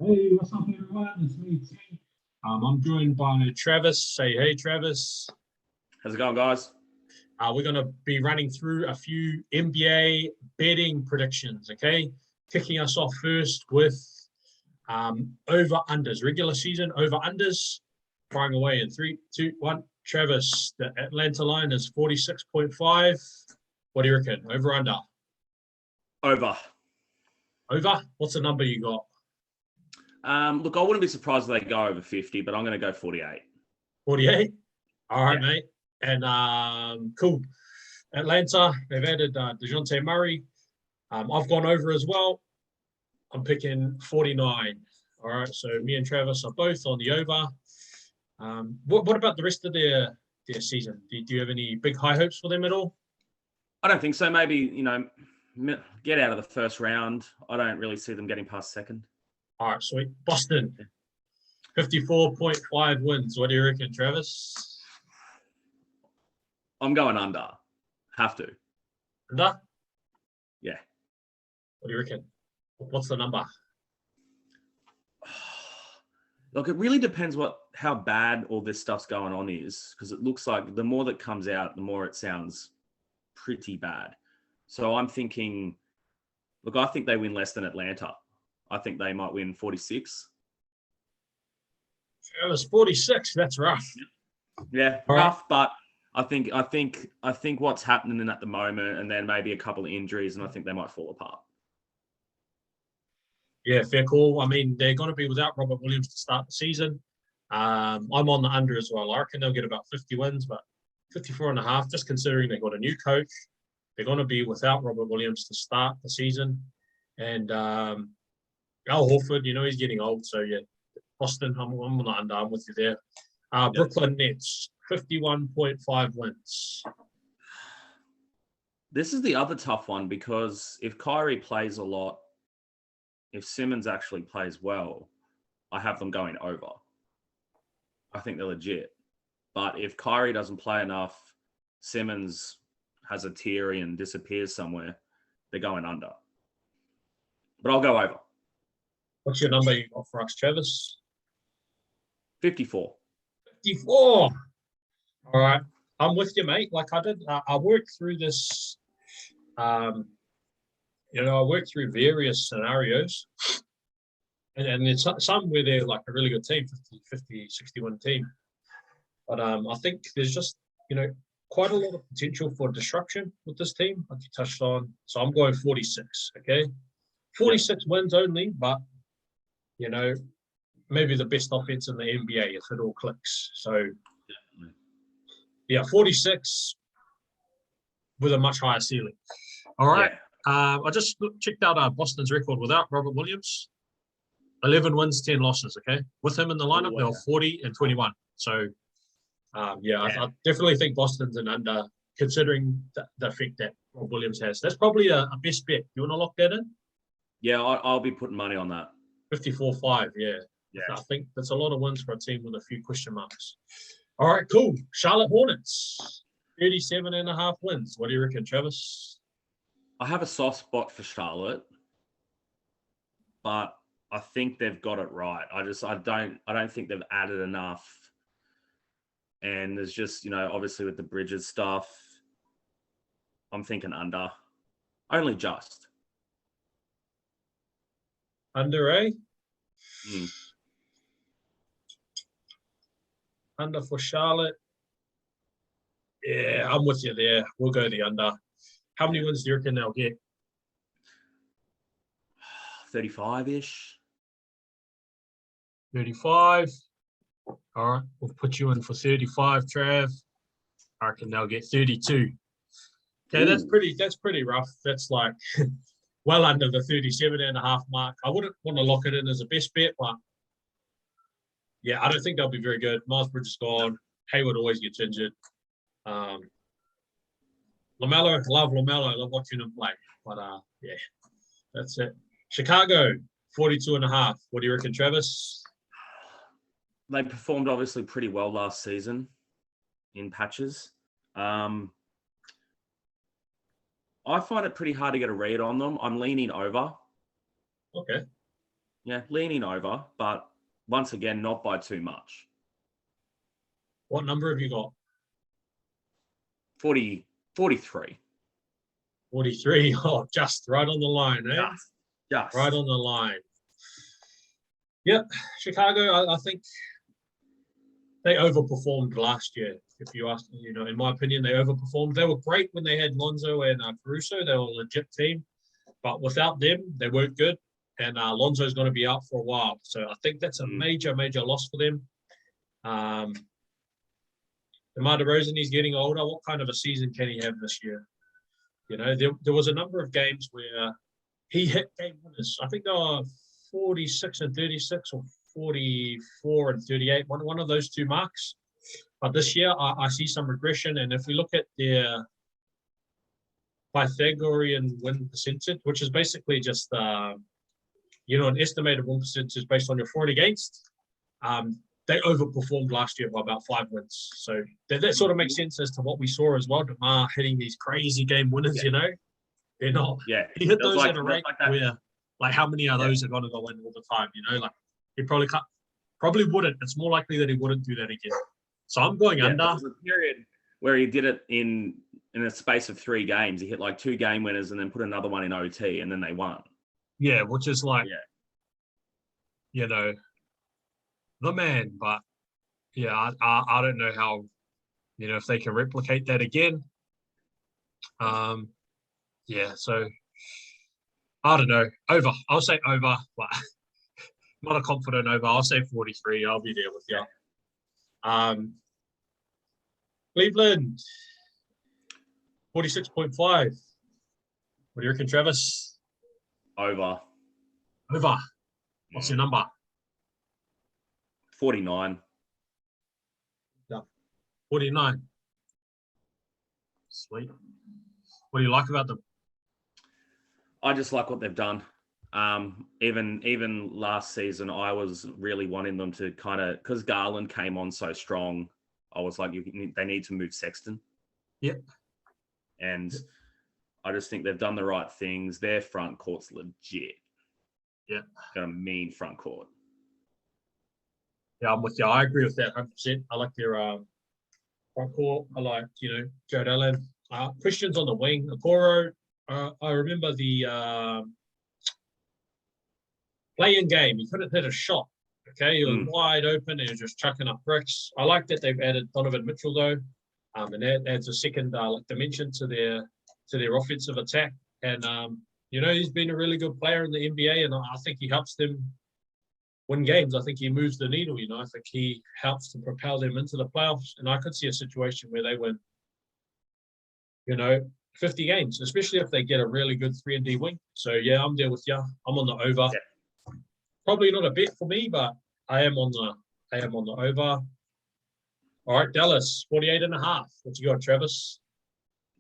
Hey, what's up, everyone? It's me, Tim. I'm joined by Travis. Say hey, Travis. How's it going, guys? We're going to be running through a few NBA betting predictions, okay? Kicking us off first with over-unders, regular season over-unders. Firing away in 3, 2, 1. Travis, the Atlanta line is 46.5. What do you reckon? Over-under? Over. Over? What's the number you got? Look, I wouldn't be surprised if they go over 50, but I'm going to go 48. 48? All right, Yeah. mate. And cool. Atlanta, they've added DeJounte Murray. I've gone over as well. I'm picking 49. All right, so me and Travis are both on the over. What about the rest of their season? Do you have any big high hopes for them at all? I don't think so. Maybe, get out of the first round. I don't really see them getting past second. All right, sweet. Boston, 54.5 wins. What do you reckon, Travis? I'm going under. Have to. Under? Yeah. What do you reckon? What's the number? Look, it really depends how bad all this stuff's going on is, because it looks like the more that comes out, the more it sounds pretty bad. So I'm thinking, look, I think they win less than Atlanta. I think they might win 46. Travis, 46. That's rough. Yeah, All rough, right. But I think what's happening at the moment, and then maybe a couple of injuries, and I think they might fall apart. Yeah, fair call. I mean, they're going to be without Robert Williams to start the season. I'm on the under as well. I reckon they'll get about 50 wins, but 54 and a half, just considering they've got a new coach. They're going to be without Robert Williams to start the season. And Al Horford, he's getting old. So, yeah, Boston, I'm on the under. I'm with you there. Brooklyn Nets, 51.5 wins. This is the other tough one, because if Kyrie plays a lot, if Simmons actually plays well, I have them going over. I think they're legit. But if Kyrie doesn't play enough, Simmons has a tear and disappears somewhere, they're going under. But I'll go over. What's your number you got for us, Travis? 54. 54. All right. I'm with you, mate. Like I worked through this. I worked through various scenarios, and there's some where they're like a really good team, 50, 61 team. But I think there's just, quite a lot of potential for disruption with this team, like you touched on. So I'm going 46, okay? 46 wins only, but, maybe the best offense in the NBA if it all clicks. So, yeah, 46 with a much higher ceiling. All right. Yeah. I just checked out Boston's record without Robert Williams. 11 wins, 10 losses, okay? With him in the lineup, they were 40 and 21. So, I definitely think Boston's an under, considering the effect that Rob Williams has. That's probably a best bet. You want to lock that in? Yeah, I'll be putting money on that. 54-5, yeah. I think that's a lot of wins for a team with a few question marks. All right, cool. Charlotte Hornets, 37.5 wins. What do you reckon, Travis? I have a soft spot for Charlotte, but I think they've got it right. I don't think they've added enough. And there's just, obviously with the Bridges stuff, I'm thinking under. Only just. Under, eh? Mm. Under for Charlotte. Yeah, I'm with you there. We'll go the under. How many wins do you reckon they'll get? 35-ish. 35. All right, we'll put you in for 35, Trav. I reckon they'll get 32. Okay, that's pretty rough. That's like well under the 37.5 mark. I wouldn't want to lock it in as a best bet, but yeah, I don't think they'll be very good. Miles Bridges gone. Hayward always gets injured. LaMelo, love LaMelo. I love watching him play. But yeah, that's it. Chicago, 42.5. What do you reckon, Travis? They performed obviously pretty well last season in patches. I find it pretty hard to get a read on them. I'm leaning over. Okay. Yeah, leaning over, but once again, not by too much. What number have you got? 43. 43. Oh, just right on the line, eh? Just. Right on the line. Yep, Chicago, I think they overperformed last year. If you ask, in my opinion, they overperformed. They were great when they had Lonzo and Caruso. They were a legit team. But without them, they weren't good. And Lonzo's going to be out for a while. So I think that's a major, major loss for them. DeMar DeRozan, he's getting older. What kind of a season can he have this year? There was a number of games where he hit game winners. I think they were 46 and 36 or 44 and 38, one of those two marks. But this year, I see some regression. And if we look at their Pythagorean win percentage, which is basically just, an estimated win percentage based on your for and against, they overperformed last year by about 5 wins. So that sort of makes sense as to what we saw as well. DeMar hitting these crazy game winners, They're not. Yeah. He hit those at a rate where, how many of those are going to go in all the time, He probably wouldn't. It's more likely that he wouldn't do that again. So I'm going under. There was a period where he did it in a space of 3 games. He hit 2 game winners and then put another one in OT, and then they won. Yeah, which is the man. But yeah, I don't know how, if they can replicate that again. So I don't know. Over. I'll say over, but not a confident over. I'll say 43. I'll be there with you. Cleveland, 46.5. What do you reckon, Travis? Over. What's your number? 49. Yeah. 49. Sweet. What do you like about them? I just like what they've done. Even last season, I was really wanting them to because Garland came on so strong. I was like, they need to move Sexton. Yep. And I just think they've done the right things. Their front court's legit. Yeah. Got a mean front court. Yeah, I'm with you. I agree with that 100%. I like their front court. I like, Jared Allen. Christian's on the wing. Okoro, I remember the play-in game. He couldn't hit a shot. Okay, he was wide open. He was just chucking up bricks. I like that they've added Donovan Mitchell though, and that adds a second dimension to their offensive attack. And he's been a really good player in the NBA, and I think he helps them win games. I think he moves the needle. I think he helps to propel them into the playoffs. And I could see a situation where they win, 50 games, especially if they get a really good 3-and-D wing. So yeah, I'm there with you. I'm on the over. Yeah. Probably not a bet for me, but I am on the over. All right, Dallas, 48.5. What you got, Travis?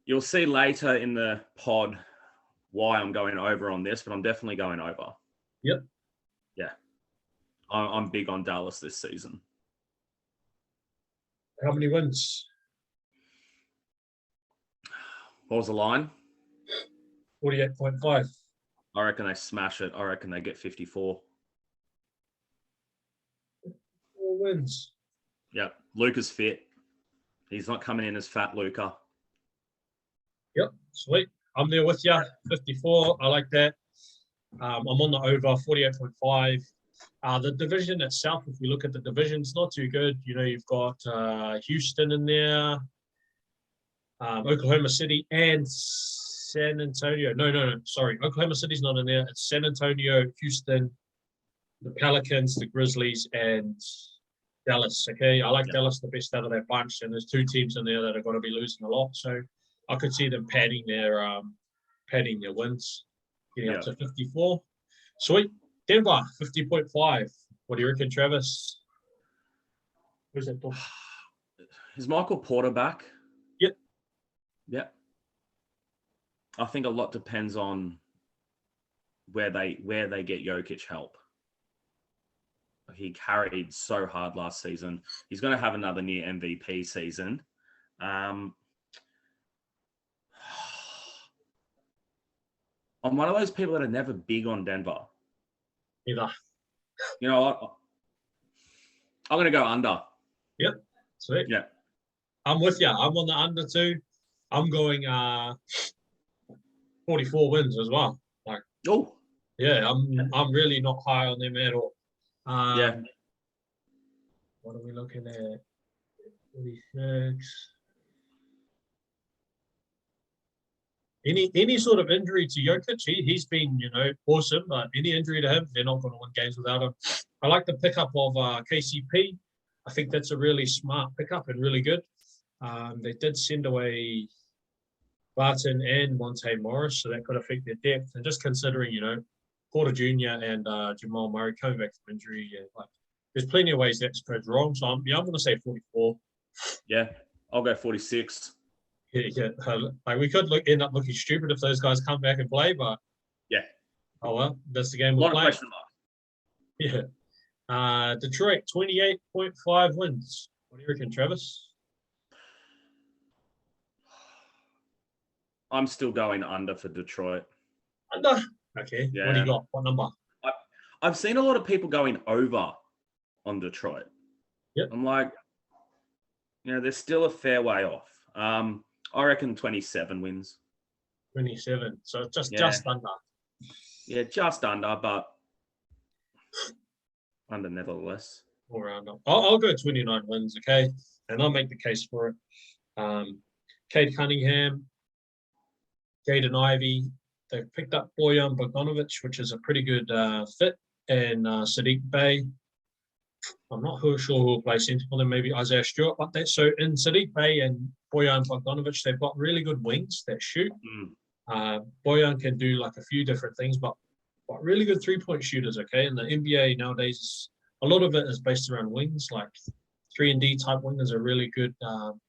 You'll see later in the pod why I'm going over on this, but I'm definitely going over. Yep. Yeah. I'm big on Dallas this season. How many wins? What was the line? 48.5. I reckon they smash it. I reckon they get 54. 4 wins. Yep. Luka's fit. He's not coming in as fat Luka. Yep. Sweet. I'm there with you. 54. I like that. I'm on the over, 48.5. The division itself, if we look at the divisions, not too good. You've got Houston in there, Oklahoma City, and San Antonio. No. Sorry. Oklahoma City's not in there. It's San Antonio, Houston, the Pelicans, the Grizzlies, and Dallas. Okay. I like Dallas the best out of that bunch. And there's 2 teams in there that are going to be losing a lot. So I could see them padding their wins, getting up to 54. Sweet. Denver, 50.5. What do you reckon, Travis? Who's that for? Is Michael Porter back? Yep. I think a lot depends on where they get Jokic help. He carried so hard last season. He's going to have another near MVP season. I'm one of those people that are never big on Denver. Either. You know what? I'm going to go under. Yep. Sweet. Yeah. I'm with you. I'm on the under too. I'm going 44 wins as well. Like, Oh. yeah, I'm really not high on them at all. Yeah. What are we looking at? 46. Any sort of injury to Jokic, he's been, awesome, but any injury to him, they're not going to win games without him. I like the pickup of KCP. I think that's a really smart pickup and really good. They did send away Barton and Monte Morris, so that could affect their depth. And just considering, Porter Jr. and Jamal Murray coming back from injury, there's plenty of ways that spreads wrong. So I'm going to say 44. Yeah, I'll go 46. Yeah. Like we could end up looking stupid if those guys come back and play, but yeah. Oh well, that's the game we're playing. Question mark. Yeah. Detroit 28.5 wins. What do you reckon, Travis? I'm still going under for Detroit. Under? Okay. Yeah. What do you got? What number? I've seen a lot of people going over on Detroit. Yep. I'm like, they're still a fair way off. I reckon 27 wins. 27. So just under. Yeah, just under, but under nevertheless. All round up. I'll go 29 wins, okay? And I'll make the case for it. Cade Cunningham, Jaden Ivey. They've picked up Bojan Bogdanovic, which is a pretty good fit, and Sadiq Bey. I'm not sure who will play centre for them, maybe Isaiah Stewart. But so in Sadiq Bey and Bojan Bogdanovic, they've got really good wings that shoot. Bojan can do like a few different things, but really good three-point shooters, okay? And the NBA nowadays, a lot of it is based around wings, like 3-and-D type wingers are a really good,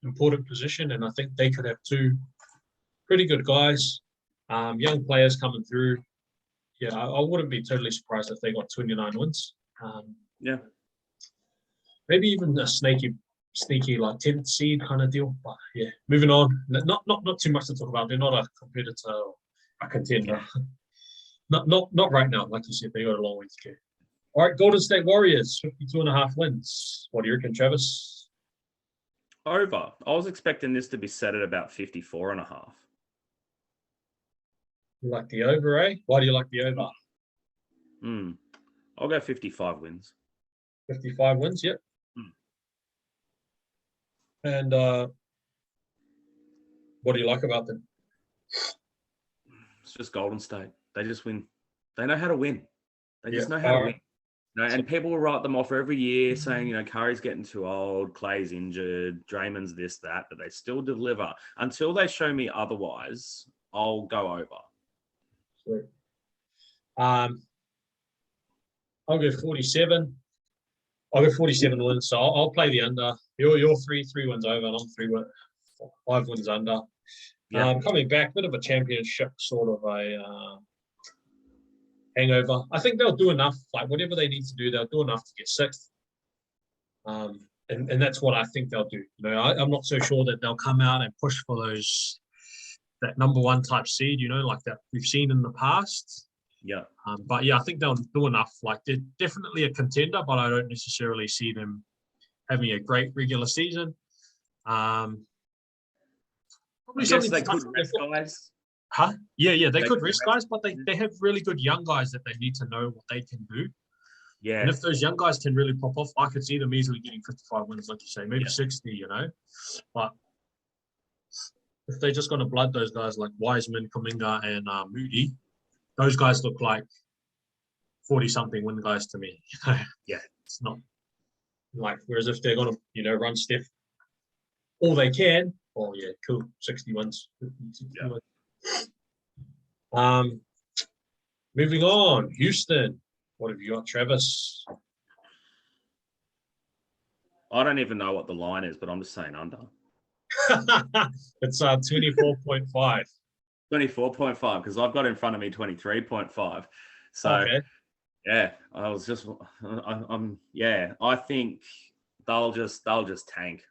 important position, and I think they could have two pretty good guys, young players coming through. Yeah, I wouldn't be totally surprised if they got 29 wins. Yeah. Maybe even a sneaky like 10th seed kind of deal. But yeah, moving on. Not too much to talk about. They're not a competitor or a contender. Not right now. Like you said, they got a long way to go. All right, Golden State Warriors, 52.5 wins. What do you reckon, Travis? Over. I was expecting this to be set at about 54.5. You like the over, eh? Why do you like the over? I'll go 55 wins. 55 wins, yep. And what do you like about them? It's just Golden State. They just win. They know how to win. They just know how to win. And people will write them off every year saying, Curry's getting too old, Clay's injured, Draymond's this, that, but they still deliver. Until they show me otherwise, I'll go over. Sweet. I'll go 47. I'll go 47 wins, so I'll play the under. You're three wins over, and I'm 5 wins under. Yeah. Coming back, bit of a championship sort of a hangover. I think they'll do enough. Like whatever they need to do, they'll do enough to get 6th. And that's what I think they'll do. I'm not so sure that they'll come out and push for that number 1 type seed. Like that we've seen in the past. Yeah. But yeah, I think they'll do enough. Like they're definitely a contender, but I don't necessarily see them having a great regular season. Probably they could rest guys. Huh? Yeah, they could risk guys, but they have really good young guys that they need to know what they can do. Yeah. And if those young guys can really pop off, I could see them easily getting 55 wins, like you say, maybe 60, But if they're just going to blood those guys like Wiseman, Kuminga, and Moody, those guys look like 40-something win guys to me. Yeah. It's not like, whereas if they're going to, run Steph all they can, oh, yeah, cool, 60 wins. 60 wins. Moving on, Houston. What have you got, Travis? I don't even know what the line is, but I'm just saying under. It's 24.5. 24.5 because I've got in front of me 23.5. So okay. Yeah, I was just I think they'll just tank.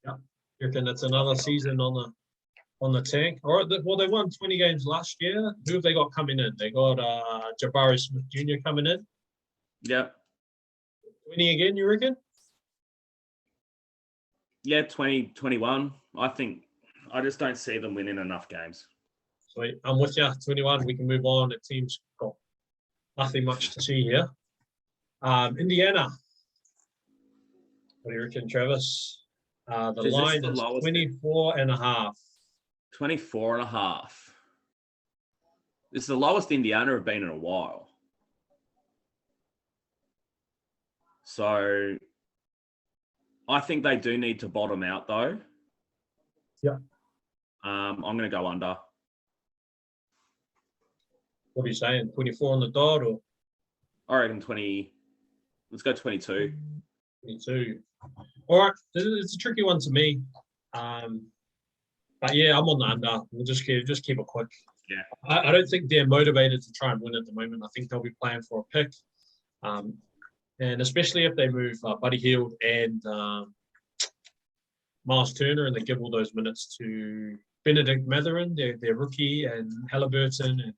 Yeah, you reckon it's another season on the tank? All right, well, they won 20 games last year. Who have they got coming in? They got Jabari Smith Jr. coming in. Yep. 20 again, you reckon? Yeah, 20, 21. I just don't see them winning enough games. Sweet. I'm with you. 21. We can move on. The team's got nothing much to see here. Indiana. What do you reckon, Travis? The line is 24.5. 24.5. This is the lowest Indiana have been in a while. So I think they do need to bottom out, though. Yeah. I'm going to go under. What are you saying? 24 on the dot, or? I reckon 20. Let's go 22. 22. All right. It's a tricky one to me. But yeah, I'm on the under. We'll just keep it quick. Yeah. I don't think they're motivated to try and win at the moment. I think they'll be playing for a pick. And especially if they move Buddy Hield and Miles Turner, and they give all those minutes to Benedict Mathurin, their rookie, and Halliburton, and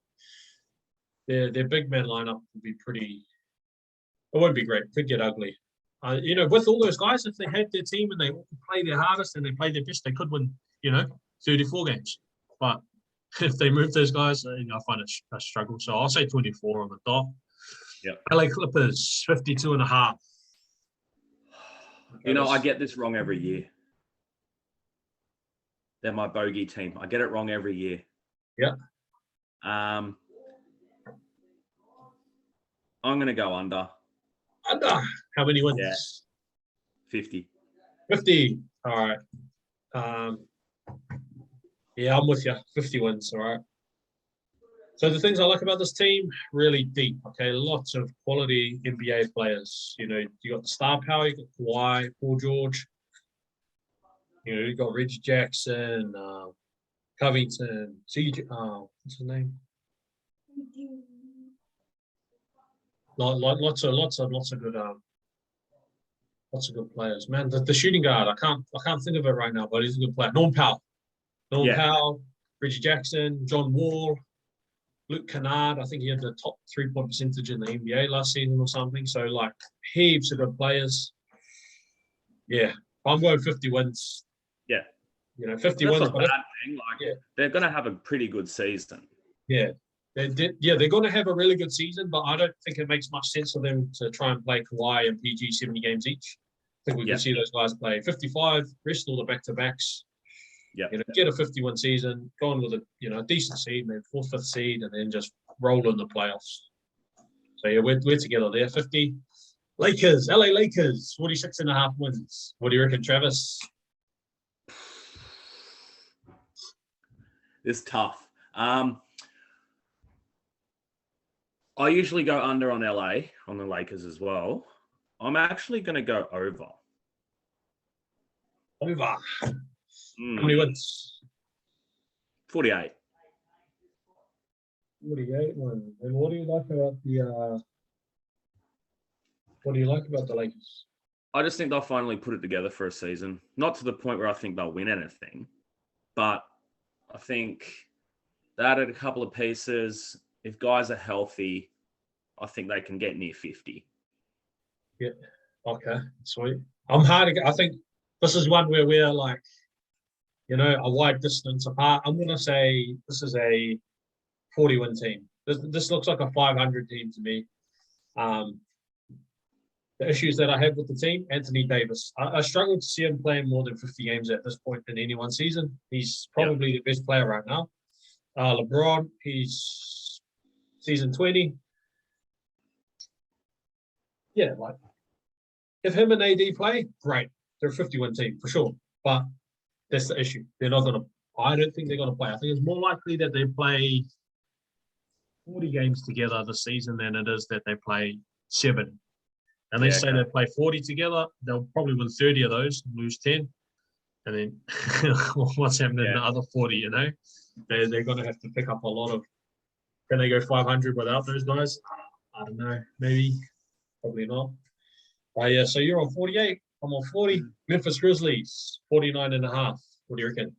their big man lineup will be pretty. It won't be great. Could get ugly. With all those guys, if they had their team and they play their hardest and they play their best, they could win. 34 games. But if they move those guys, I find it a struggle. So I'll say 24 on the dot. Yep. LA Clippers, 52.5. I get this wrong every year. They're my bogey team. I get it wrong every year. Yeah. I'm going to go under. Under. How many wins? Yeah. 50. 50. All right. Yeah, I'm with you. 50 wins. All right. So the things I like about this team, really deep. Okay, lots of quality NBA players. You got the star power. You got Kawhi, Paul George. You got Reggie Jackson, Covington, CJ. What's his name? Lots of good players. Man, the shooting guard. I can't think of it right now, but he's a good player. Norm Powell, Reggie Jackson, John Wall. Luke Kennard, I think he had the top 3-point percentage in the NBA last season or something. So, heaps of good players. Yeah, I'm going 50 wins. Yeah. 50 That's wins. Not a bad thing. They're going to have a pretty good season. Yeah. They're going to have a really good season, but I don't think it makes much sense for them to try and play Kawhi and PG 70 games each. I think we can see those guys play 55, rest all the back-to-backs. Yeah, get a 51 season, go on with a decent seed, maybe 4th, 5th seed, and then just roll in the playoffs. So yeah, we're together there. 50. Lakers, LA Lakers, 46.5 wins. What do you reckon, Travis? It's tough. I usually go under on LA, on the Lakers as well. I'm actually going to go over. Over. How many wins? 48. 48 wins. And what do you like about the Lakers? I just think they'll finally put it together for a season. Not to the point where I think they'll win anything, but I think they added a couple of pieces. If guys are healthy, I think they can get near 50. Yeah. Okay. Sweet. I think this is one where we're a wide distance apart. I'm going to say this is a 40-win team. This looks like a 500 team to me. The issues that I have with the team, Anthony Davis. I struggle to see him playing more than 50 games at this point in any one season. He's probably the best player right now. LeBron, he's season 20. Yeah, if him and AD play, great. They're a 50-win team for sure. But that's the issue. I don't think they're going to play. I think it's more likely that they play 40 games together this season than it is that they play 7. And they say they play 40 together, they'll probably win 30 of those, lose 10. And then what's happening in the other 40, They're going to have to pick up a lot of – can they go 500 without those guys? I don't know. Maybe. Probably not. Yeah, so you're on 48. I'm on 40. Memphis Grizzlies, 49.5. What do you reckon?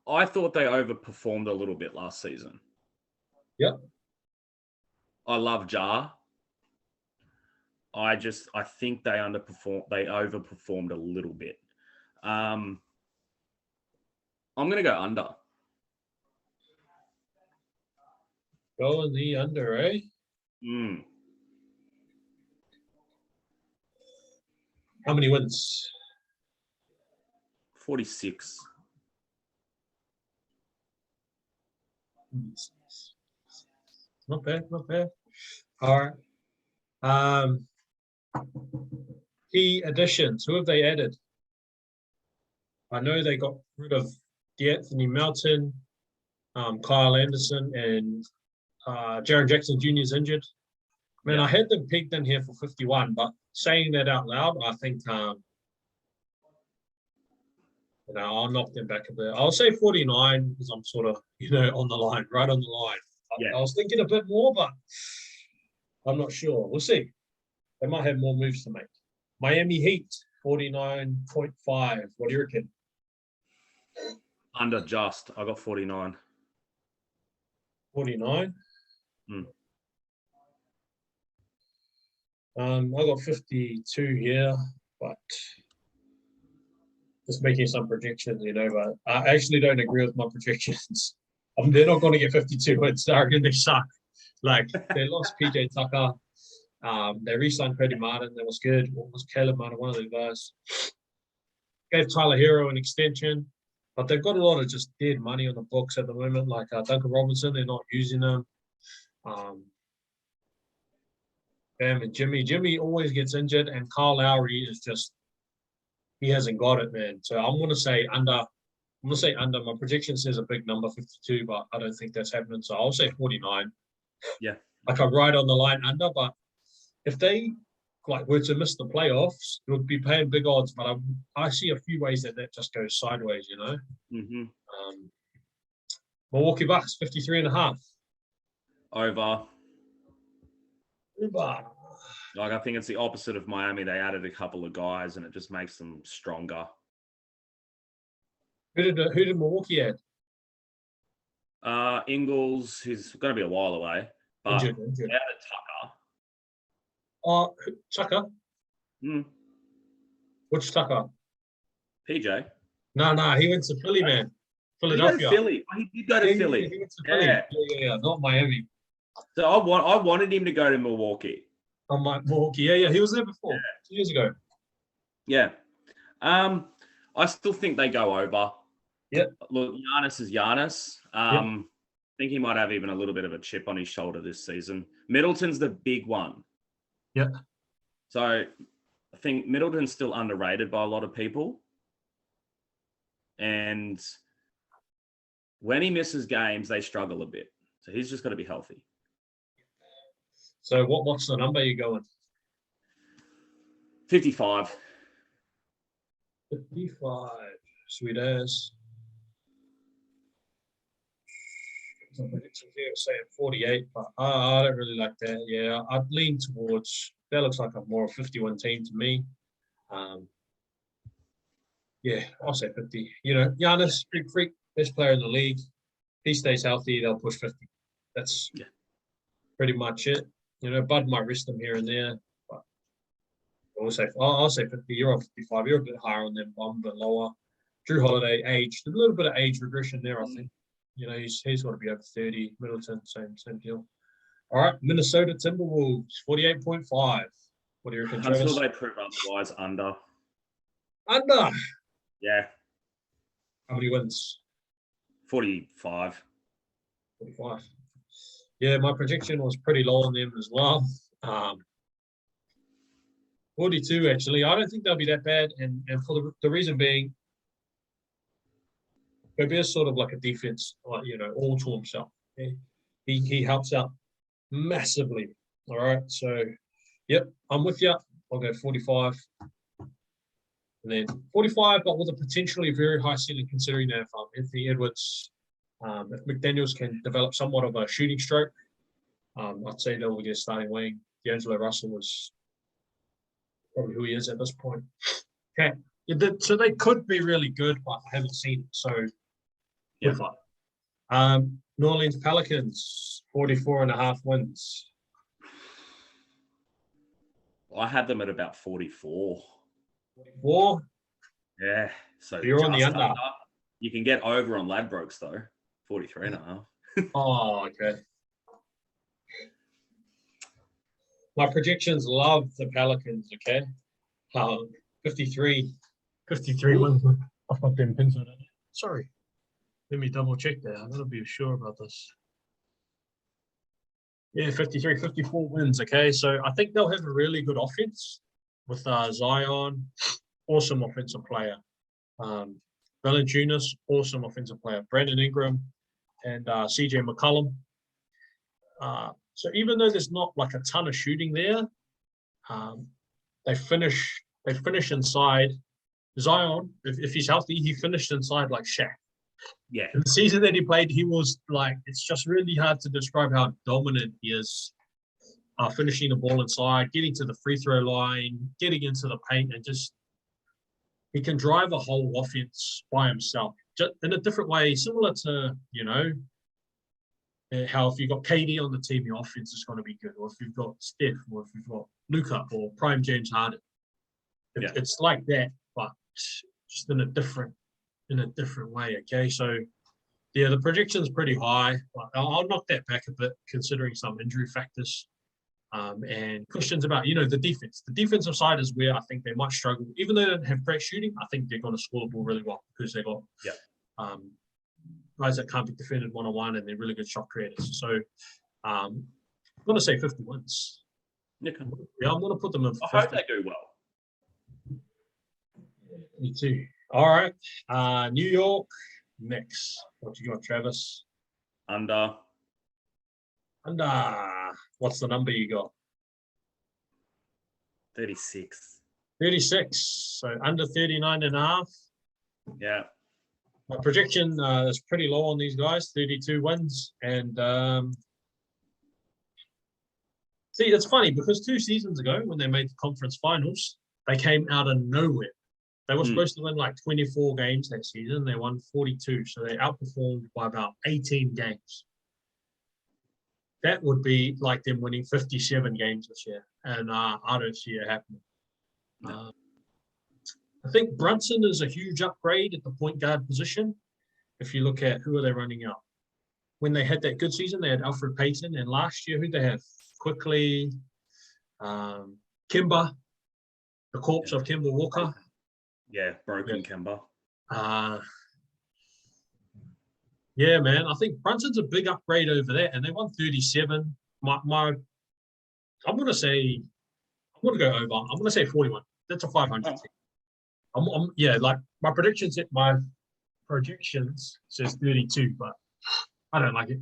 I thought they overperformed a little bit last season. Yep. I love Jar. I think they overperformed a little bit. I'm going to go under. Go in the under, eh? 46. How many wins? Not bad, not bad. All right. Key additions. Who have they added? I know they got rid of D'Anthony Melton, Kyle Anderson, and Jaren Jackson Jr. is injured. Man, I had them pegged in here for 51, but saying that out loud, I think I'll knock them back a bit. I'll say 49 because I'm sort of, on the line, right on the line. I was thinking a bit more, but I'm not sure. We'll see. They might have more moves to make. Miami Heat, 49.5. What do you reckon? Under just. I got 49. 49? I got 52 here, but just making some projections, but I actually don't agree with my projections. They're not going to get 52 wins. They're going to suck. Like, they lost PJ Tucker. They re-signed Cody Martin. That was good. What was Caleb Martin? One of the guys. Gave Tyler Hero an extension. But they've got a lot of just dead money on the books at the moment. Like Duncan Robinson, they're not using them. Bam and Jimmy. Jimmy always gets injured. And Kyle Lowry is just, he hasn't got it, man. So I'm going to say under. I'm going to say under. My prediction says a big number, 52, but I don't think that's happening. So I'll say 49. Yeah. Like I'm right on the line under, but if they were to miss the playoffs, it would be paying big odds. But I see a few ways that just goes sideways, Mm-hmm. Milwaukee Bucks, 53.5. Over. I think it's the opposite of Miami. They added a couple of guys, and it just makes them stronger. Who did Milwaukee add? Ingles, who's going to be a while away. But Injured. They added Tucker. Tucker? Which Tucker? PJ. No, he went to Philly, man. Philadelphia. Philly. He did go to Philly. He went to Philly. Yeah, not Miami. So I wanted him to go to Milwaukee. Milwaukee. Yeah. He was there before, 2 years ago. Yeah. I still think they go over. Yep. Look, Giannis is Giannis. I think he might have even a little bit of a chip on his shoulder this season. Middleton's the big one. Yep. So I think Middleton's still underrated by a lot of people. And when he misses games, they struggle a bit. So he's just got to be healthy. So what's the number you're going? 55. 55. Sweet as. Some predictions here saying 48, but I don't really like that. Yeah, I'd lean towards, that looks like a more 51 team to me. Yeah, I'll say 50. Giannis, big freak, best player in the league. He stays healthy, they'll push 50. That's pretty much it. Bud might rest them here and there, but I'll say 50. You're on 55. You're a bit higher on them, I'm a bit lower. Drew Holiday, aged. A little bit of age regression there, I think. He's got to be over 30. Middleton, same deal. All right, Minnesota Timberwolves, 48.5. What do you reckon, Travis? Until they prove otherwise, under. Under? Yeah. How many wins? 45. 45. Yeah, my projection was pretty low on them as well. 42, actually. I don't think they'll be that bad, and for the reason being, Gobert's sort of like a defense, all to himself. Okay? He helps out massively. All right, so, yep, I'm with you. I'll go 45. And then 45, but with a potentially very high ceiling, considering that if Anthony Edwards, if McDaniels can develop somewhat of a shooting stroke, I'd say they'll get a starting wing. D'Angelo Russell was probably who he is at this point. Okay. So they could be really good, but I haven't seen it. So Yeah. 45. New Orleans Pelicans, 44.5 wins. I had them at about 44. 44. Yeah. So You're on the under. You can get over on Ladbrokes though. 43.5. Oh, okay. My predictions love the Pelicans, okay? 53 wins. I've got them pins on it. Sorry. Let me double check that. I'm going to be sure about this. Yeah, 54 wins, okay? So I think they'll have a really good offense with Zion, awesome offensive player. Valanciunas, awesome offensive player. Brandon Ingram and CJ McCollum. So even though there's not like a ton of shooting there, they finish inside. Zion, if he's healthy, he finished inside like Shaq. Yeah. In the season that he played, he was like, it's just really hard to describe how dominant he is. Finishing the ball inside, getting to the free throw line, getting into the paint, and just he can drive a whole offense by himself, just in a different way, similar to, how if you've got KD on the team, your offense is going to be good. Or if you've got Steph, or if you've got Luka, or prime James Harden. It's like that, but just in a different way, okay? So, yeah, the projection's pretty high. But I'll knock that back a bit, considering some injury factors. And questions about, the defense. The defensive side is where I think they might struggle. Even though they don't have great shooting, I think they're going to score the ball really well because they've got guys that can't be defended one-on-one and they're really good shot creators. So I'm going to say 50 wins. Okay. Yeah, I'm going to put them in. I hope they do well. Me too. All right. New York, Knicks. What you got, Travis? Under. What's the number you got? 36. 36. So under 39.5. Yeah. My projection is pretty low on these guys, 32 wins. And see, it's funny because 2 seasons ago when they made the conference finals, they came out of nowhere. They were supposed to win like 24 games that season. They won 42. So they outperformed by about 18 games. That would be like them winning 57 games this year. And I don't see it happening. No. I think Brunson is a huge upgrade at the point guard position. If you look at who are they running out. When they had that good season, they had Alfred Payton. And last year, who they have? Quickly, Kemba, the corpse of Kemba Walker. Yeah, broken Kemba. Yeah, man. I think Brunson's a big upgrade over there. And they won 37. I'm going to go over. I'm going to say 41. That's a 500 team. Like my predictions says 32, but I don't like it.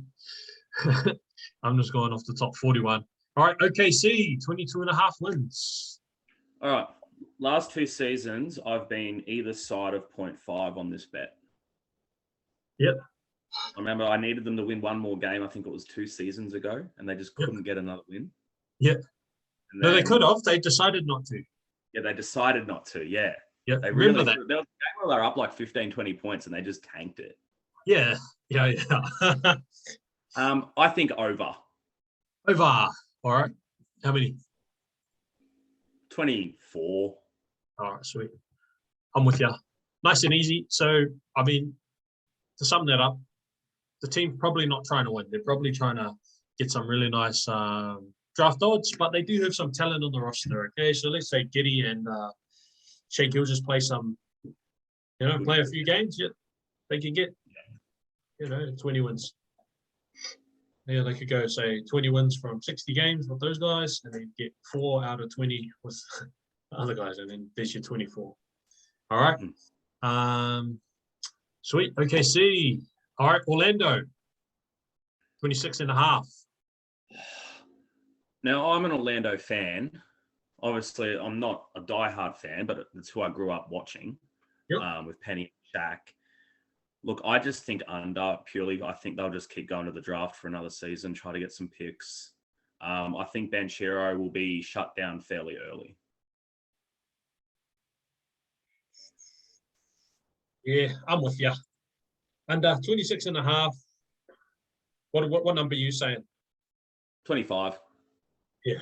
I'm just going off the top 41. All right, OKC, 22.5 wins. All right. Last 2 seasons, I've been either side of 0.5 on this bet. Yep. I remember I needed them to win one more game. I think it was 2 seasons ago, and they just couldn't get another win. Yep. No, they could have. They decided not to. Yeah, they decided not to. Yeah. Yeah, they remember that. There was a game where they were up like 15, 20 points, and they just tanked it. Yeah. I think over. Over. All right. How many? 24. All right, sweet. I'm with you. Nice and easy. So, I mean, to sum that up, the team's probably not trying to win. They're probably trying to get some really nice draft odds, but they do have some talent on the roster, okay? So let's say Giddey and Shea Gilgeous play play a few games. Yeah, they can get, 20 wins. Yeah, they could go, say, 20 wins from 60 games with those guys, and then get 4 out of 20 with the other guys, and then there's your 24. All right. Sweet. OKC. All right, Orlando. 26.5. Now, I'm an Orlando fan. Obviously, I'm not a diehard fan, but it's who I grew up watching with Penny and Shaq. Look, I just think under purely. I think they'll just keep going to the draft for another season, try to get some picks. I think Banchero will be shut down fairly early. Yeah, I'm with you. Under 26.5. What number are you saying? 25. Yeah.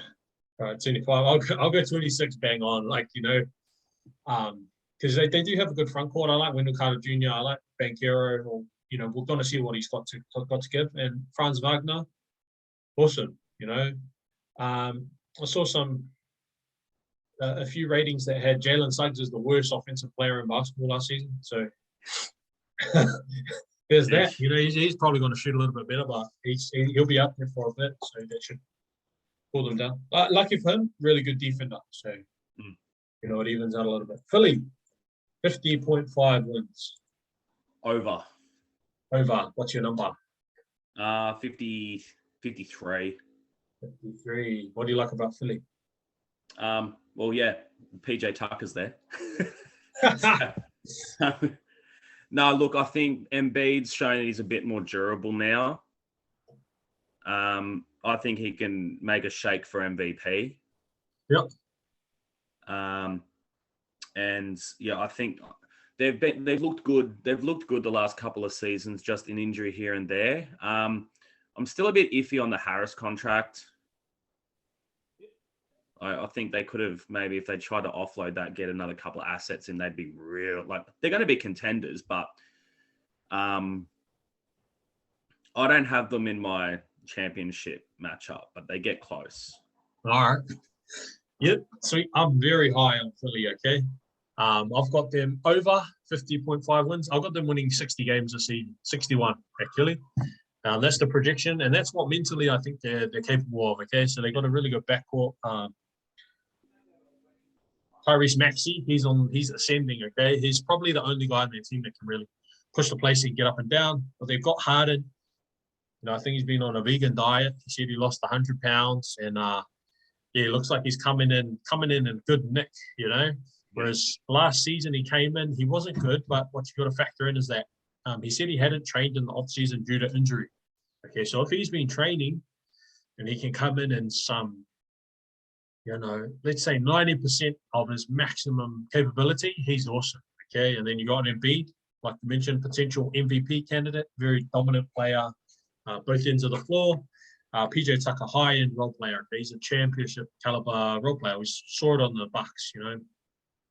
All right, 25. I'll go 26 bang on. Like, because they do have a good front court. I like Wendell Carter Jr. I like Banchero. Or, we're going to see what he's got to give. And Franz Wagner, awesome. I saw a few ratings that had Jalen Suggs as the worst offensive player in basketball last season. So there's that. He's probably going to shoot a little bit better, but he'll be up there for a bit. So that should pull them down. Lucky for him, really good defender. So, it evens out a little bit. Philly, 50.5 wins. Over. What's your number? 53. 53. What do you like about Philly? Well, yeah, PJ Tucker's there. No, look, I think Embiid's shown he's a bit more durable now. I think he can make a shake for MVP. Yep. And yeah, I think they've looked good. They've looked good the last couple of seasons, just in injury here and there. I'm still a bit iffy on the Harris contract. I think they could have maybe, if they tried to offload that, get another couple of assets in, they'd be real. Like, they're going to be contenders, but I don't have them in my championship matchup, but they get close. All right. Yep. Sweet. I'm very high on Philly, okay? I've got them over 50.5 wins. I've got them winning 60 games this season, 61 actually. That's the projection, and that's what mentally I think they're capable of, okay? So they got a really good backcourt. Tyrese Maxey, he's ascending, okay? He's probably the only guy in their team that can really push the place and get up and down. But they've got Harden. I think he's been on a vegan diet. He said he lost 100 pounds, and it looks like he's coming in good nick, Whereas last season he came in, he wasn't good, but what you got to factor in is that he said he hadn't trained in the offseason due to injury. Okay, so if he's been training and he can come in and some, let's say 90% of his maximum capability, he's awesome. Okay, and then you got Embiid, like you mentioned, potential MVP candidate, very dominant player, both ends of the floor. PJ Tucker, high-end role player. He's a championship caliber role player. We saw it on the Bucks,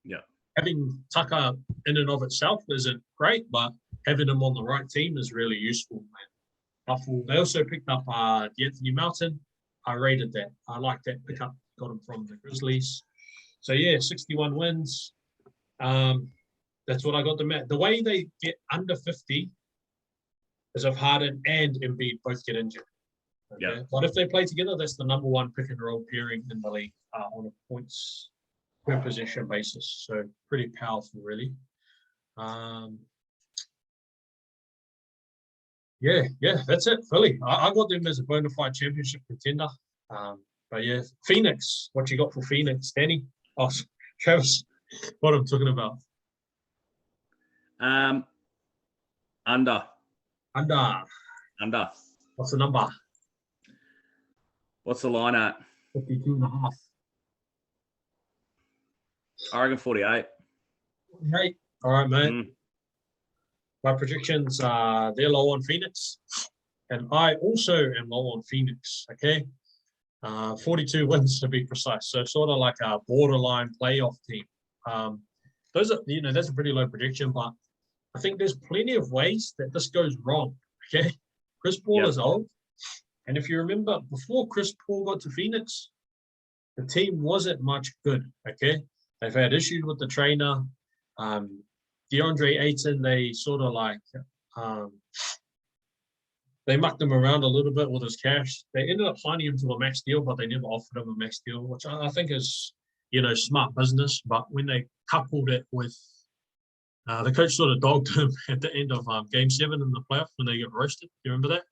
Yeah. Having Tucker in and of itself isn't great, but having him on the right team is really useful, man. They also picked up D'Anthony Melton. I rated that. I like that pickup. Got him from the Grizzlies. So, yeah, 61 wins. That's what I got them at. The way they get under 50 is if Harden and Embiid both get injured. Okay? Yeah. But if they play together, that's the number one pick and roll pairing in the league on a points per possession basis. So pretty powerful, really. Yeah, that's it. Philly. I got them as a bona fide championship contender. But yeah, Phoenix. What you got for Phoenix, Danny? Oh, Travis. What I'm talking about? Under. What's the number? What's the line at? 52.5. I reckon 48. Hey, all right, mate. My predictions they're low on Phoenix, and I also am low on Phoenix. Okay, 42 wins to be precise. So sort of like a borderline playoff team. Those are that's a pretty low prediction, but I think there's plenty of ways that this goes wrong. Okay, Chris Paul is old, and if you remember, before Chris Paul got to Phoenix, the team wasn't much good. Okay, they've had issues with the trainer. DeAndre Ayton, they sort of like they mucked him around a little bit with his cash. They ended up signing him to a max deal, but they never offered him a max deal, which I think is smart business. But when they coupled it with the coach sort of dogged him at the end of Game 7 in the playoff when they get roasted. You remember that?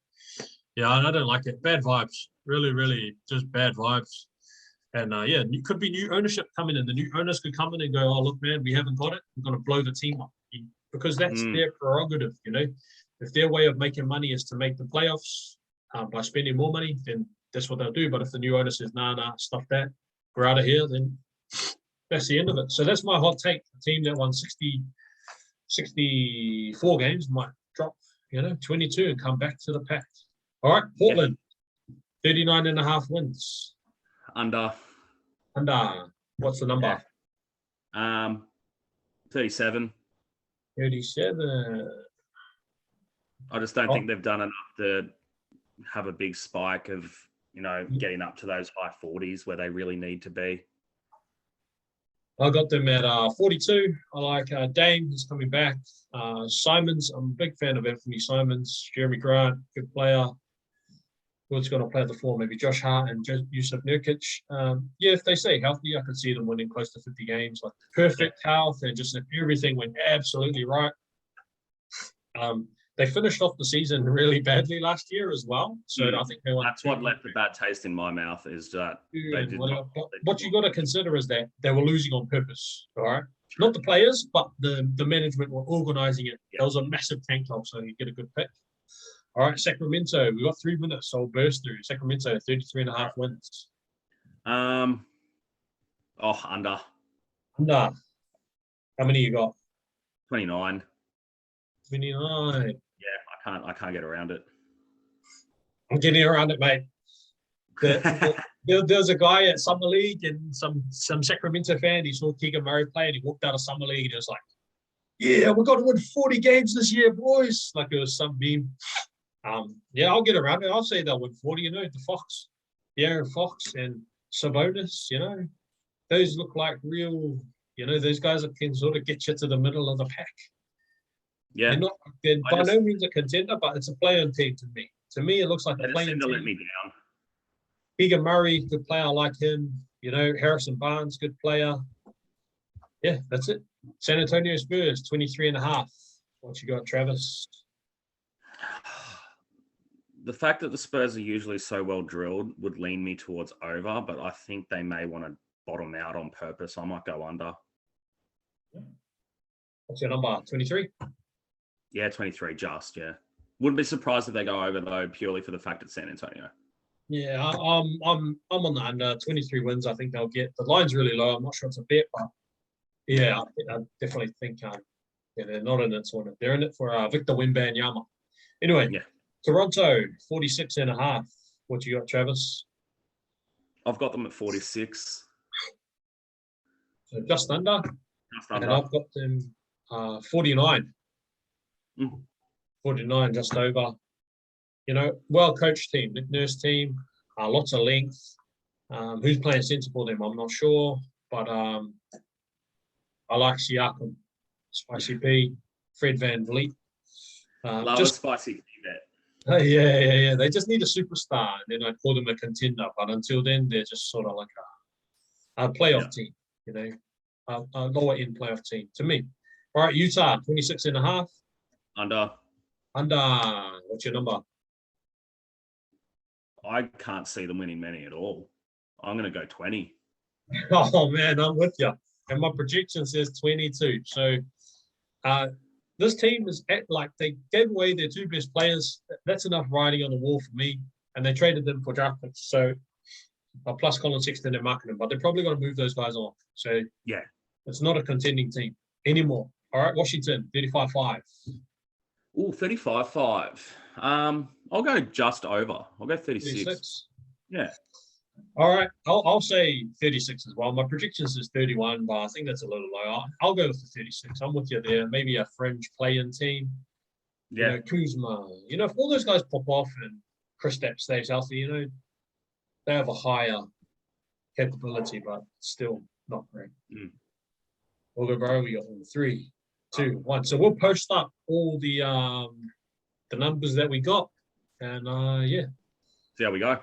Yeah, I don't like it. Bad vibes. Really, really just bad vibes. And, it could be new ownership coming in. The new owners could come in and go, oh, look, man, we haven't got it. We're going to blow the team up. Because that's their prerogative, If their way of making money is to make the playoffs by spending more money, then that's what they'll do. But if the new owner says, nah, stuff that, we're out of here, then that's the end of it. So that's my hot take. A team that won 64 games might drop 22 and come back to the pack. All right, Portland, 39.5 wins. Under. What's the number? Yeah. 37. 37. I just don't think they've done enough to have a big spike of, getting up to those high 40s where they really need to be. I got them at 42. I like Dame, he's coming back. Simons, I'm a big fan of Anthony Simons. Jeremy Grant, good player. Who's going to play at the 4? Maybe Josh Hart and Yusuf Nurkic. If they stay healthy, I could see them winning close to 50 games. Like perfect health and just if everything went absolutely right. They finished off the season really badly last year as well. So I think they won. That's what left a bad taste in my mouth is that they did not. What you got to consider is that they were losing on purpose. All right. Not the players, but the management were organizing it. That was a massive tank top, so you get a good pick. All right, Sacramento. We've got 3 minutes, so I'll burst through. Sacramento, 33.5 wins. Under. Under. How many you got? 29. 29. Yeah, I can't get around it. I'm getting around it, mate. There's a guy at Summer League and some Sacramento fan. He saw Keegan Murray play and he walked out of Summer League and he was like, "Yeah, we've got to win 40 games this year, boys." Like it was some meme. I'll get around it. I'll say they'll win 40. The Aaron Fox and Sabonis. Those look like real. Those guys that can sort of get you to the middle of the pack. Yeah, they're by no means a contender, but it's a play-on team to me. To me, it looks like a play-on team. Let me down. Keegan Murray, good player. I like him. Harrison Barnes, good player. Yeah, that's it. San Antonio Spurs, 23.5. What you got, Travis? The fact that the Spurs are usually so well drilled would lean me towards over, but I think they may want to bottom out on purpose. I might go under. What's your number? 23? Yeah, 23, yeah. Wouldn't be surprised if they go over, though, purely for the fact it's San Antonio. Yeah, I'm on the under. 23 wins, I think they'll get. The line's really low. I'm not sure it's a bet, but yeah, I definitely think they're not in it to win it. They're in it for Victor Wembanyama. Anyway, Toronto, 46.5. What you got, Travis? I've got them at 46. So just under. And I've got them 49. 49, just over. Well-coached team, Nick Nurse team, lots of length. Who's playing centre for them, I'm not sure. But I like Siakam, Spicy P, Fred VanVleet. Love a Spicy P bet. Yeah. They just need a superstar, and then I'd call them a contender. But until then, they're just sort of like a playoff team, a lower-end playoff team to me. All right, Utah, 26.5. Under. What's your number? I can't see them winning many at all. I'm going to go 20. Oh, man, I'm with you. And my projection says 22. So this team is they gave away their 2 best players. That's enough writing on the wall for me. And they traded them for draft picks. So plus Colin Sexton and marketing. But they're probably going to move those guys on. So yeah, it's not a contending team anymore. All right, Washington, 35.5. Ooh, 35.5. I'll go just over. I'll go 36. Yeah. All right. I'll say 36 as well. My predictions is 31, but I think that's a little low. I'll go with the 36. I'm with you there. Maybe a fringe play-in team. Yeah. Kuzma. If all those guys pop off and Kristaps stays healthy, they have a higher capability, but still not great. We'll go, bro. We got 3, 2, 1. So we'll post up all the numbers that we got. And, See how we go.